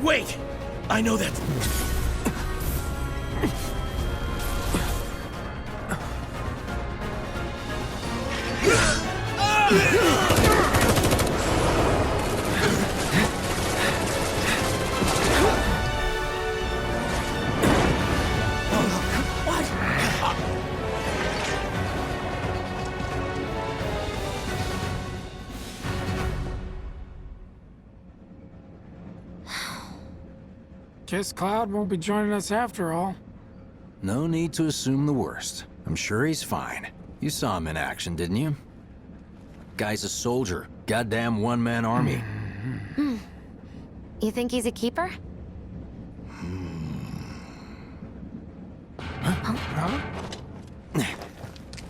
Wait! I know that... Guess Cloud won't be joining us after all. No need to assume the worst. I'm sure he's fine. You saw him in action, didn't you? Guy's a soldier. Goddamn one-man army. You think he's a keeper?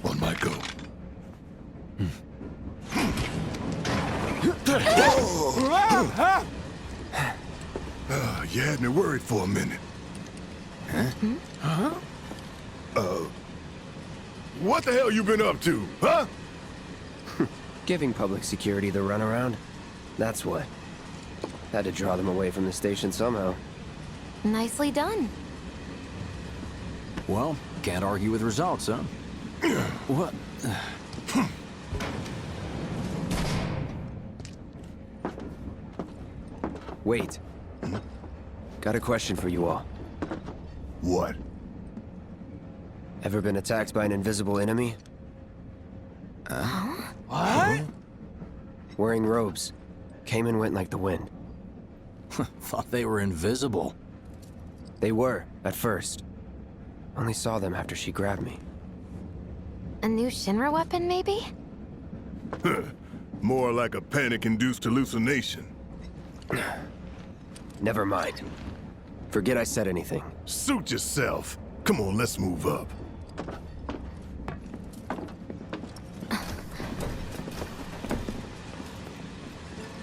On my go. You had me worried for a minute. What the hell you been up to, huh? Giving public security the runaround. That's what. Had to draw them away from the station somehow. Nicely done. Well, can't argue with results, huh? What? Wait. Got a question for you all. What? Ever been attacked by an invisible enemy? What? Wearing robes. Came and went like the wind. Thought they were invisible. They were, at first. Only saw them after she grabbed me. A new Shinra weapon, maybe? More like a panic-induced hallucination. Never mind. Forget I said anything. Suit yourself. Come on, let's move up.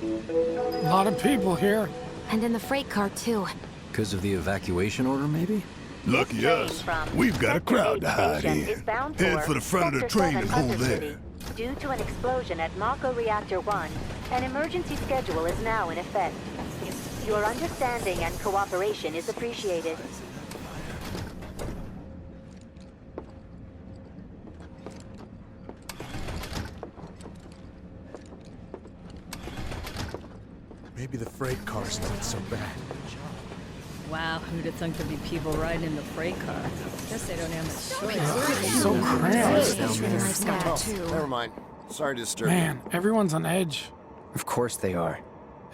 A lot of people here. And in the freight car, too. Because of the evacuation order, maybe? Lucky us. We've got a crowd to hide in. Head for the front of the train and hold there. Due to an explosion at Mako Reactor 1, an emergency schedule is now in effect. Your understanding and cooperation is appreciated. Maybe the freight car's not so bad. Wow, who'd have thunk there'd be people riding in the freight car? Guess they don't have much choice. So cramped. Never mind. Sorry to disturb you. Man, everyone's on edge. Of course they are.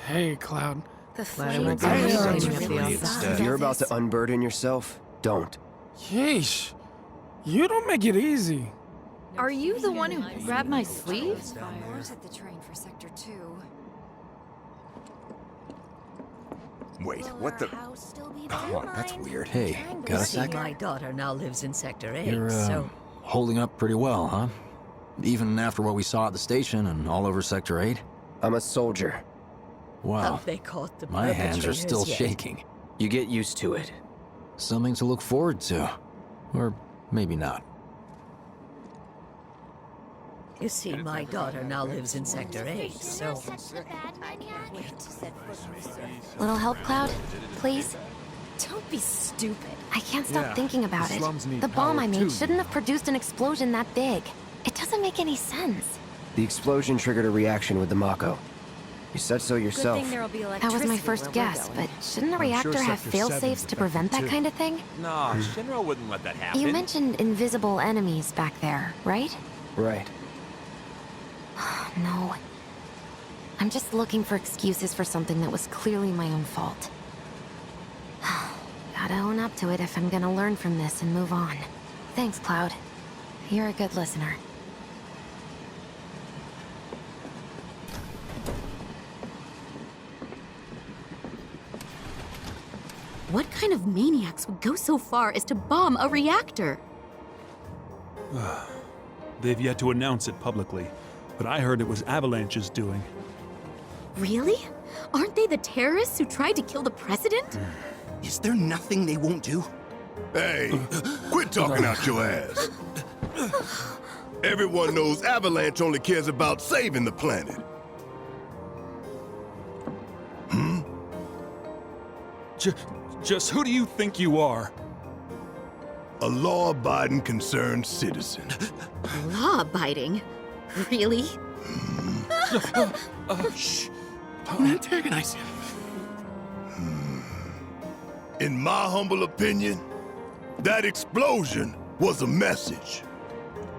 Hey, Cloud. The Flames flames are are raging raging at the outside. If you're about to unburden yourself, don't. Yeesh. You don't make it easy. Are you the one who grabbed my sleeve? At the train for Sector 2. Wait, what the? Oh, that's weird. Hey, got a See, sec? my daughter now lives in Sector 8, You're, so... holding up pretty well, huh? Even after what we saw at the station and all over Sector 8? I'm a soldier. Wow. Have they caught the My hands are perpetrators still yet? shaking. You get used to it. Something to look forward to. Or maybe not. You see, my daughter now lives in Sector 8, so... Little help, Cloud? Please? Don't be stupid. I can't stop thinking about it. slums need The bomb power I made too. shouldn't have produced an explosion that big. It doesn't make any sense. The explosion triggered a reaction with the Mako. You said so yourself. That was my first guess, but shouldn't a reactor have Sector fail-safes 7's to prevent that affected, kind of thing? No, Shinra wouldn't let that happen. You mentioned invisible enemies back there, right? Right. No. I'm just looking for excuses for something that was clearly my own fault. Gotta own up to it if I'm gonna learn from this and move on. Thanks, Cloud. You're a good listener. What kind of maniacs would go so far as to bomb a reactor? They've yet to announce it publicly, but I heard it was Avalanche's doing. Really? Aren't they the terrorists who tried to kill the president? Is there nothing they won't do? Hey, quit talking out your ass. Everyone knows Avalanche only cares about saving the planet. Just who do you think you are? A law-abiding, concerned citizen. Law-abiding? Really? Shh. Don't antagonize him. In my humble opinion, that explosion was a message.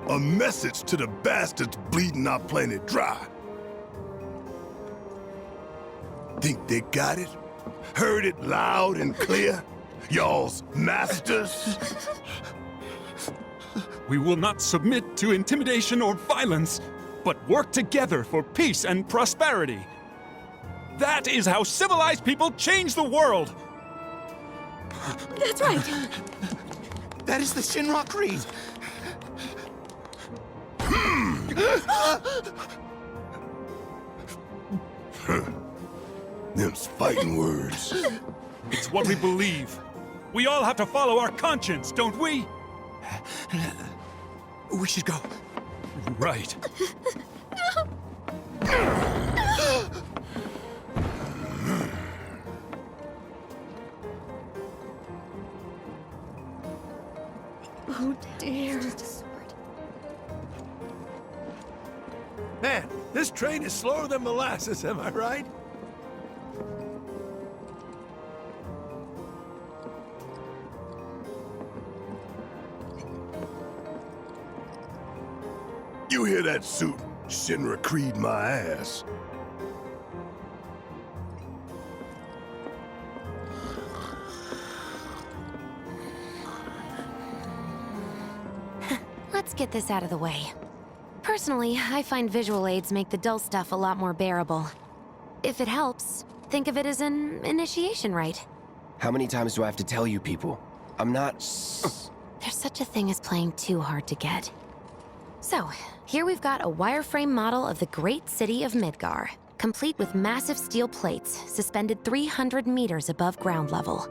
A message to the bastards bleeding our planet dry. Think they got it? Heard it loud and clear? Y'all's masters? We will not submit to intimidation or violence, but work together for peace and prosperity. That is how civilized people change the world! That's right. That is the Shinra Creed. Them's fighting words. It's what we believe. We all have to follow our conscience, don't we? We should go. Right. Oh dear. Man, this train is slower than molasses, am I right? You hear that suit? Shinra Creed my ass. Let's get this out of the way. Personally, I find visual aids make the dull stuff a lot more bearable. If it helps, think of it as an initiation rite. How many times do I have to tell you people? I'm not... There's such a thing as playing too hard to get. So, here we've got a wireframe model of the great city of Midgar, complete with massive steel plates suspended 300 meters above ground level,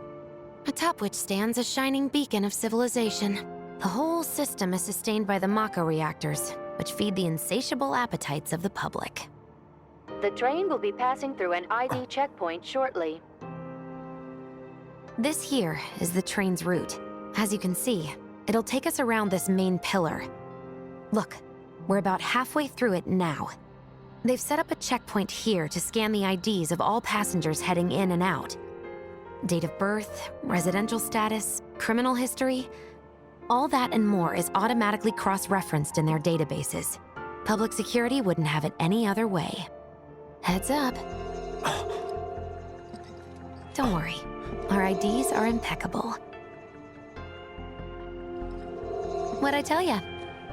atop which stands a shining beacon of civilization. The whole system is sustained by the Mako reactors, which feed the insatiable appetites of the public. The train will be passing through an ID checkpoint shortly. This here is the train's route. As you can see, it'll take us around this main pillar. Look, we're about halfway through it now. They've set up a checkpoint here to scan the IDs of all passengers heading in and out. Date of birth, residential status, criminal history, all that and more is automatically cross-referenced in their databases. Public security wouldn't have it any other way. Heads up. Don't worry, our IDs are impeccable. What'd I tell ya?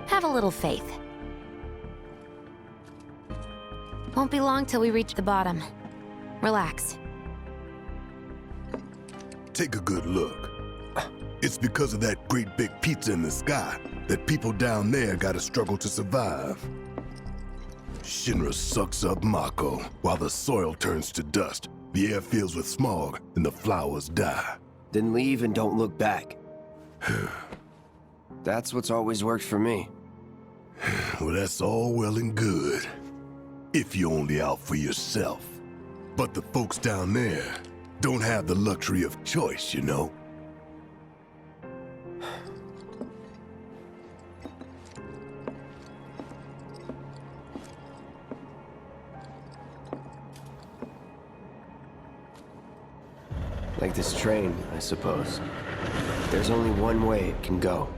Have a little faith. Won't be long till we reach the bottom. Relax. Take a good look. It's because of that great big pizza in the sky that people down there gotta struggle to survive. Shinra sucks up Mako while the soil turns to dust, the air fills with smog, and the flowers die. Then leave and don't look back. That's what's always worked for me. Well, that's all well and good. If you're only out for yourself. But the folks down there don't have the luxury of choice, you know? Like this train, I suppose. There's only one way it can go.